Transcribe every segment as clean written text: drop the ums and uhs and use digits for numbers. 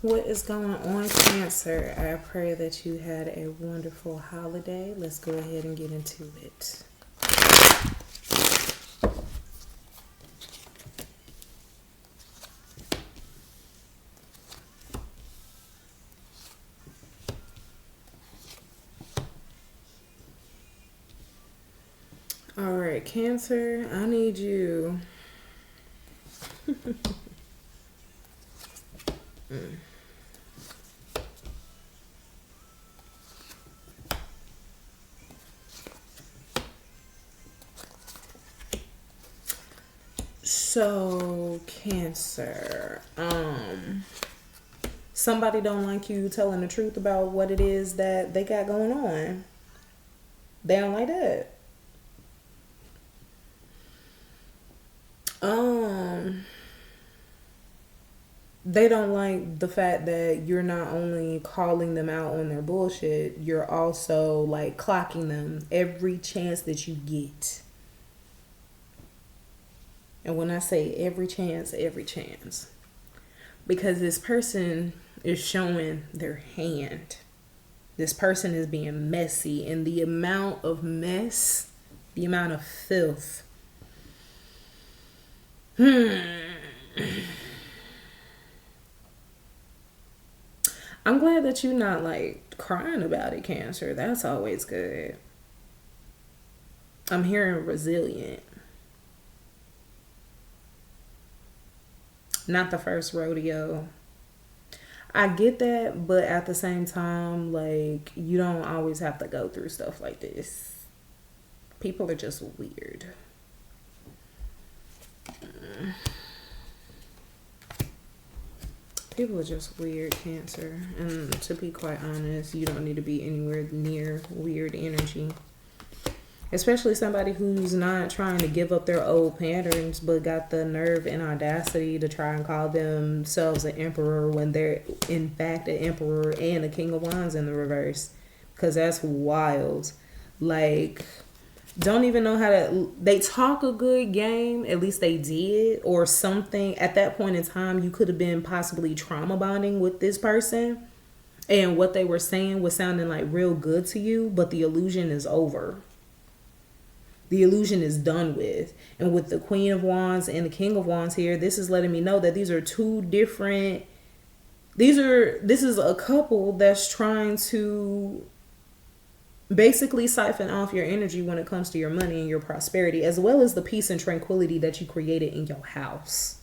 What is going on, Cancer? I pray that you had a wonderful holiday. Let's go ahead and get into it. All right, Cancer, I need you. So, Cancer, somebody don't like you telling the truth about what it is that they got going on. They don't like that. Um, they don't like the fact that you're not only calling them out on their bullshit, you're also like clocking them every chance that you get. And when I say every chance, every chance. Because this person is showing their hand. This person is being messy, and the amount of mess, the amount of filth. I'm glad that you're not like crying about it, Cancer. That's always good. I'm hearing resilient. Not the first rodeo. I get that, but at the same time, like, you don't always have to go through stuff like this. People are just weird. People are just weird, Cancer. And to be quite honest, you don't need to be anywhere near weird energy. Especially somebody who's not trying to give up their old patterns but got the nerve and audacity to try and call themselves an emperor when they're in fact an emperor and a king of wands in the reverse. Because that's wild. Like, don't even know how to. They talk a good game, at least they did, or something. At that point in time, you could have been possibly trauma bonding with this person, and what they were saying was sounding like real good to you, but the illusion is over. The illusion is done with. And with the Queen of Wands and the King of Wands here, this is letting me know that these are two different. This is a couple that's trying to basically siphon off your energy when it comes to your money and your prosperity, as well as the peace and tranquility that you created in your house.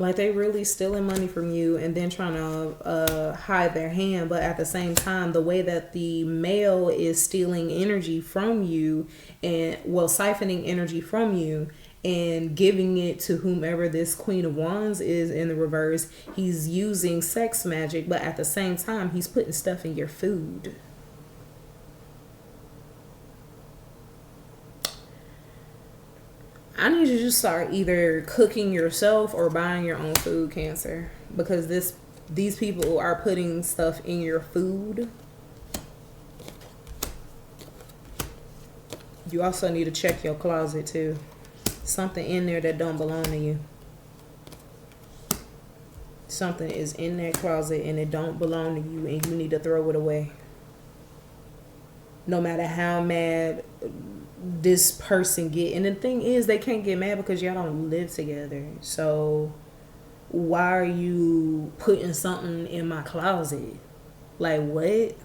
Like, they really stealing money from you and then trying to hide their hand. But at the same time, the way that the male is stealing energy from you and, well, siphoning energy from you and giving it to whomever this Queen of Wands is in the reverse, he's using sex magic. But at the same time, he's putting stuff in your food. I need you to start either cooking yourself or buying your own food, Cancer, because these people are putting stuff in your food. You also need to check your closet too. Something in there that don't belong to you. Something is in that closet and it don't belong to you, and you need to throw it away. No matter how mad this person get. And the thing is, they can't get mad because y'all don't live together. So why are you putting something in my closet? Like, what?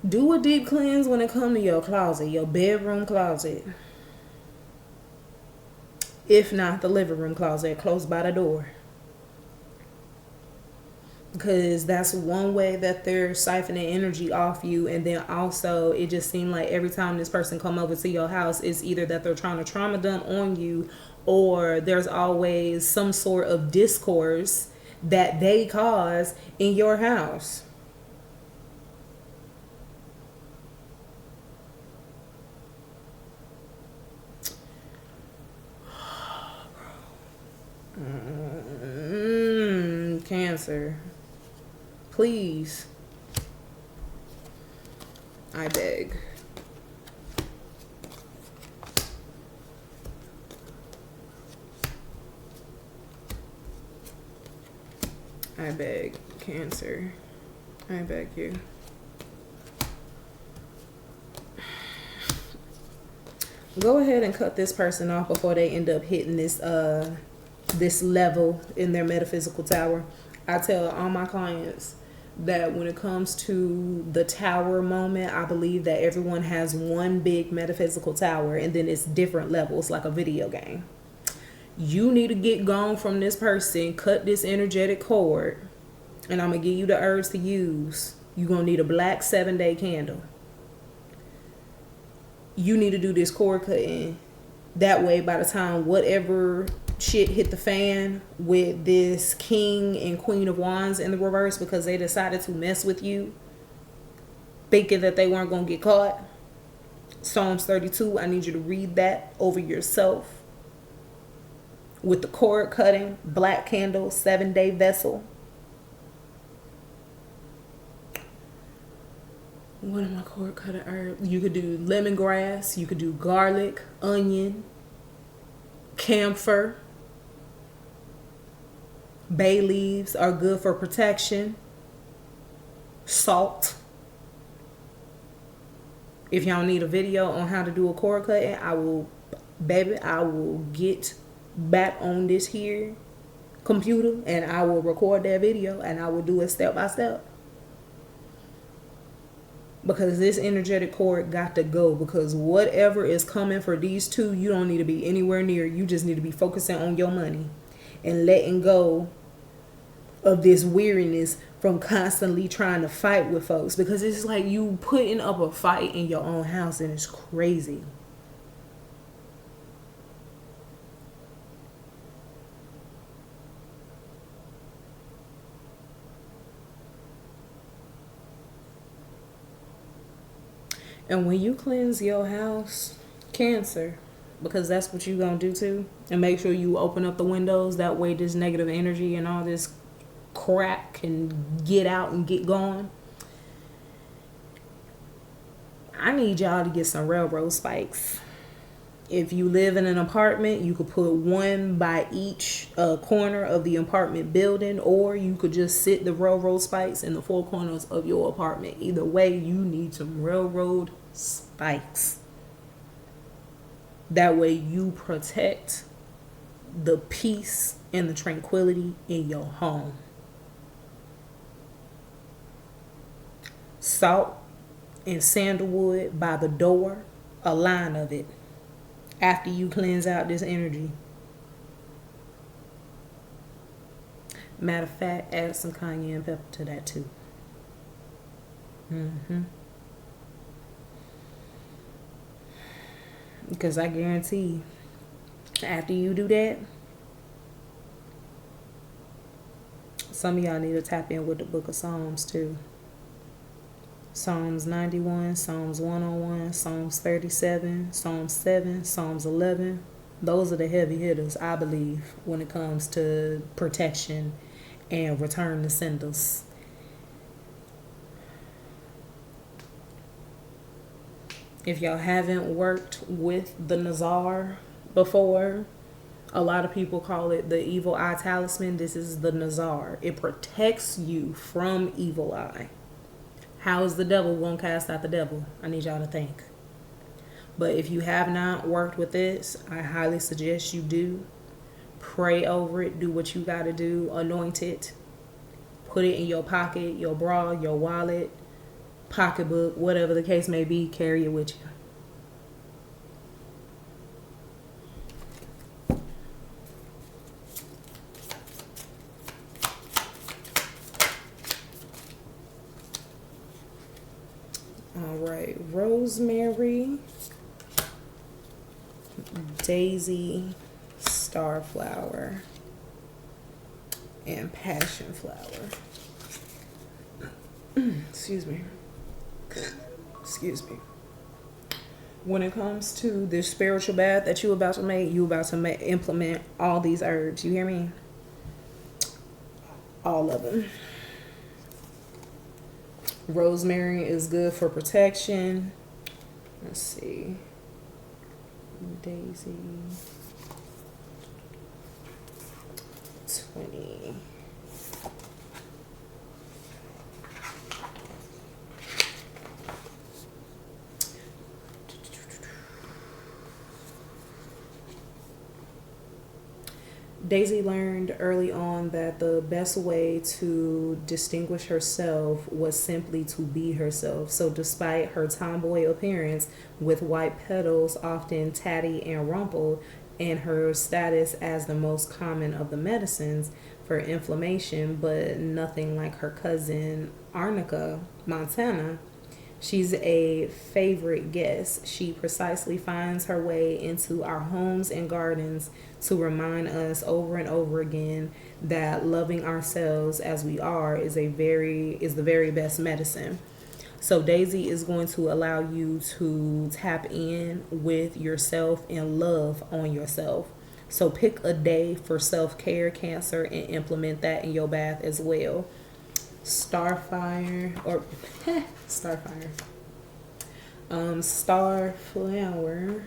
Do a deep cleanse when it comes to your closet, your bedroom closet. If not, the living room closet close by the door. Because that's one way that they're siphoning energy off you. And then also, it just seemed like every time this person come over to your house, it's either that they're trying to trauma dump on you, or there's always some sort of discourse that they cause in your house. Cancer, please, I beg. I beg, Cancer. I beg you. Go ahead and cut this person off before they end up hitting this level in their metaphysical tower. I tell all my clients that when it comes to the tower moment, I believe that everyone has one big metaphysical tower and then it's different levels, like a video game. You need to get gone from this person, cut this energetic cord, and I'm going to give you the herbs to use. You're going to need a black 7-day candle. You need to do this cord cutting. That way, by the time whatever shit hit the fan with this King and Queen of Wands in the reverse, because they decided to mess with you, thinking that they weren't going to get caught. Psalms 32, I need you to read that over yourself. With the cord cutting, black candle, 7-day vessel. What am I cord cutting herbs? You could do lemongrass. You could do garlic, onion, camphor. Bay leaves are good for protection. Salt. If y'all need a video on how to do a cord cutting, I will get back on this here computer and I will record that video and I will do it step by step. Because this energetic cord got to go, because whatever is coming for these two, you don't need to be anywhere near. You just need to be focusing on your money and letting go of this weariness from constantly trying to fight with folks, because it's like you putting up a fight in your own house and it's crazy. And when you cleanse your house, Cancer, because that's what you're going to do too, and make sure you open up the windows, that way this negative energy and all this crap can get out and get going. I need y'all to get some railroad spikes. If you live in an apartment, you could put one by each corner of the apartment building, or you could just sit the railroad spikes in the four corners of your apartment. Either way, you need some railroad spikes. That way you protect the peace and the tranquility in your home. Salt and sandalwood by the door, a line of it, after you cleanse out this energy. Matter of fact, add some cayenne pepper to that too. Because I guarantee after you do that, some of y'all need to tap in with the book of Psalms too. Psalms 91, Psalms 101, Psalms 37, Psalms 7, Psalms 11. Those are the heavy hitters, I believe, when it comes to protection and return to senders. If y'all haven't worked with the Nazar before, a lot of people call it the evil eye talisman. This is the Nazar. It protects you from evil eye. How is the devil going to cast out the devil? I need y'all to think. But if you have not worked with this, I highly suggest you do. Pray over it. Do what you got to do. Anoint it. Put it in your pocket, your bra, your wallet, pocketbook, whatever the case may be. Carry it with you. Alright, rosemary, daisy, starflower, and passion flower. Excuse me. When it comes to this spiritual bath that you're about to make, implement all these herbs. You hear me? All of them. Rosemary is good for protection. Let's see. Daisy. 20. Daisy learned early on that the best way to distinguish herself was simply to be herself. So, despite her tomboy appearance with white petals, often tatty and rumpled, and her status as the most common of the medicines for inflammation, but nothing like her cousin Arnica Montana, she's a favorite guest. She precisely finds her way into our homes and gardens to remind us over and over again that loving ourselves as we are is the very best medicine. So Daisy is going to allow you to tap in with yourself and love on yourself. So pick a day for self-care, Cancer, and implement that in your bath as well. Starfire or Starfire. Starflower.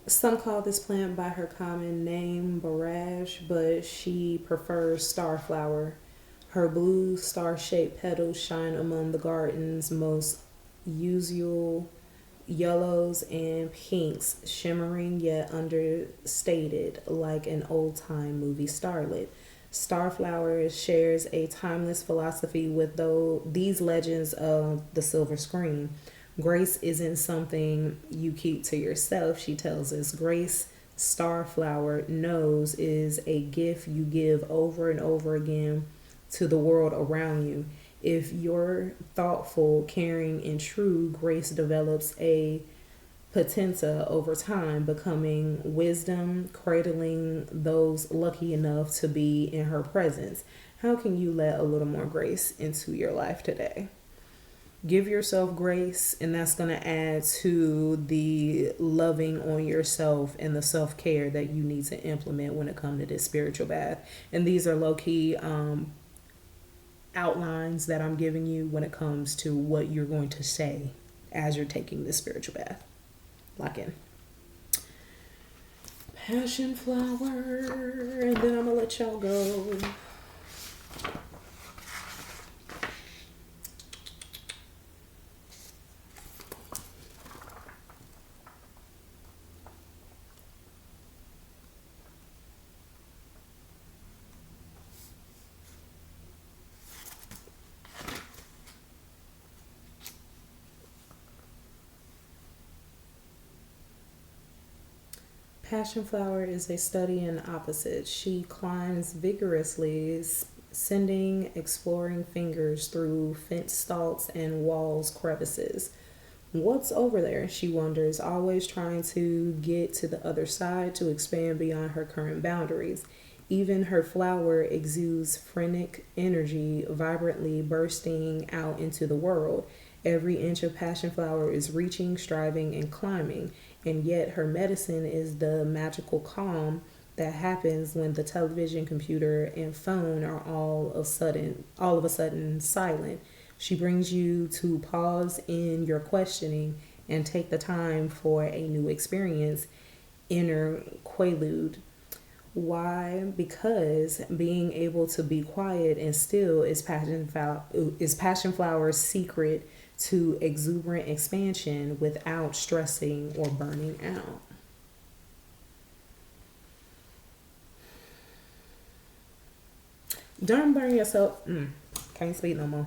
Some call this plant by her common name, barrage, but she prefers starflower. Her blue star-shaped petals shine among the garden's most usual yellows and pinks, shimmering yet understated like an old-time movie starlet. Starflower shares a timeless philosophy with these legends of the silver screen. Grace isn't something you keep to yourself, she tells us. Grace, Starflower knows, is a gift you give over and over again to the world around you. If you're thoughtful, caring, and true, grace develops a potenza over time, becoming wisdom, cradling those lucky enough to be in her presence. How can you let a little more grace into your life today? Give yourself grace, and that's going to add to the loving on yourself and the self-care that you need to implement when it comes to this spiritual bath. And these are low-key outlines that I'm giving you when it comes to what you're going to say as you're taking this spiritual bath. Lock in. Passion flower, and then I'm going to let y'all go. Passion flower is a study in opposites. She climbs vigorously, sending exploring fingers through fence stalks and walls crevices. What's over there? She wonders, always trying to get to the other side to expand beyond her current boundaries. Even her flower exudes frenetic energy, vibrantly bursting out into the world. Every inch of passion flower is reaching, striving, and climbing, and yet her medicine is the magical calm that happens when the television, computer, and phone are all of a sudden silent. She brings you to pause in your questioning and take the time for a new experience, inner quaalude. Why? Because being able to be quiet and still is passion flower's secret to exuberant expansion without stressing or burning out. Don't burn yourself. Can't speak no more.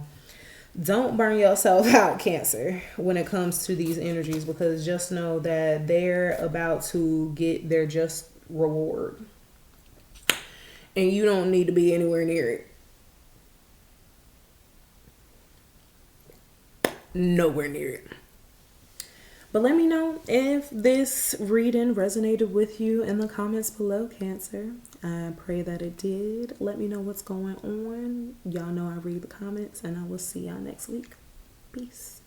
Don't burn yourself out, Cancer, when it comes to these energies, because just know that they're about to get their just reward. And you don't need to be anywhere near it. nowhere near it. But let me know if this reading resonated with you in the comments below, Cancer. I pray that it did. Let me know what's going on. Y'all know I read the comments, and I will see y'all next week. Peace.